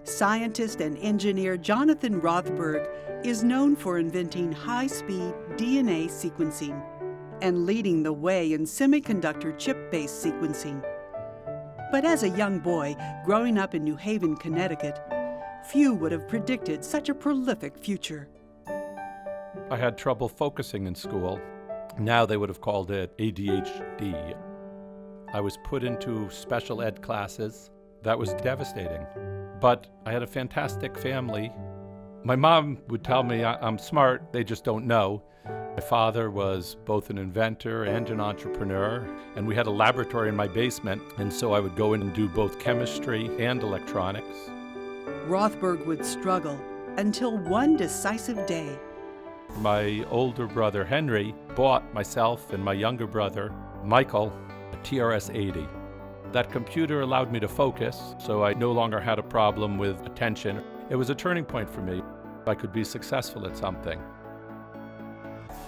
Scientist and engineer Jonathan Rothberg is known for inventing high-speed DNA sequencing and leading the way in semiconductor chip-based sequencing. But as a young boy growing up in New Haven, Connecticut, few would have predicted such a prolific future. I had trouble focusing in school. Now they would have called it ADHD. I was put into special ed classes. That was devastating. But I had a fantastic family. My mom would tell me I'm smart, they just don't know. My father was both an inventor and an entrepreneur, and we had a laboratory in my basement, and so I would go in and do both chemistry and electronics. Rothberg would struggle until one decisive day. My older brother Henry bought myself and my younger brother Michael a TRS-80. That computer allowed me to focus, so I no longer had a problem with attention. It was a turning point for me. I could be successful at something.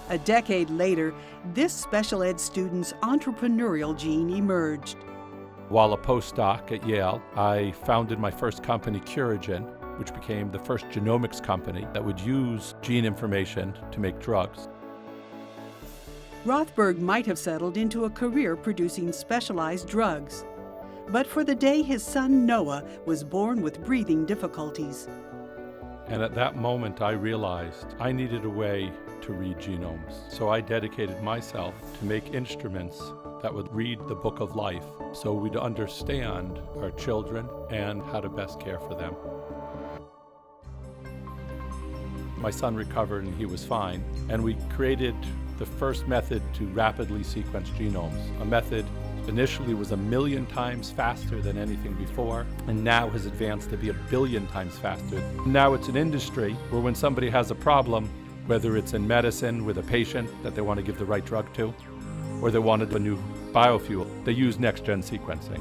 A decade later, this special ed student's entrepreneurial gene emerged. While a postdoc at Yale, I founded my first company, Curagen, which became the first genomics company that would use gene information to make drugs. Rothberg might have settled into a career producing specialized drugs, but for the day his son Noah was born with breathing difficulties. And at that moment, I realized I needed a way to read genomes. So I dedicated myself to make instruments that would read the book of life so we'd understand our children and how to best care for them. My son recovered and he was fine, and we created the first method to rapidly sequence genomes. A method initially was 1 million times faster than anything before, and now has advanced to be 1 billion times faster. Now it's an industry where when somebody has a problem, whether it's in medicine with a patient that they want to give the right drug to, or they wanted a new biofuel, they use next-gen sequencing.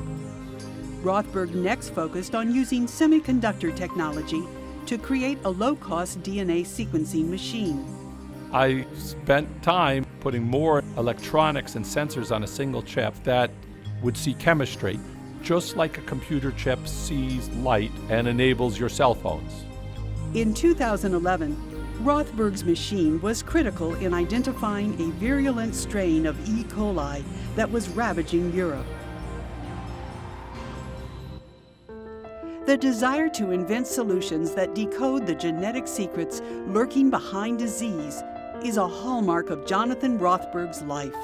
Rothberg next focused on using semiconductor technology to create a low-cost DNA sequencing machine. I spent time putting more electronics and sensors on a single chip that would see chemistry, just like a computer chip sees light and enables your cell phones. In 2011, Rothberg's machine was critical in identifying a virulent strain of E. coli that was ravaging Europe. The desire to invent solutions that decode the genetic secrets lurking behind disease is a hallmark of Jonathan Rothberg's life.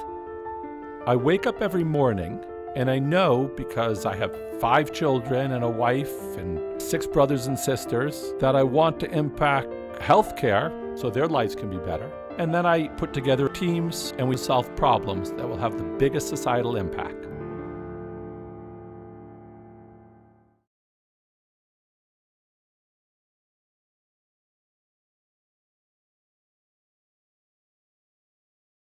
I wake up every morning and I know, because I have 5 children and a wife and 6 brothers and sisters, that I want to impact healthcare so their lives can be better. And then I put together teams and we solve problems that will have the biggest societal impact.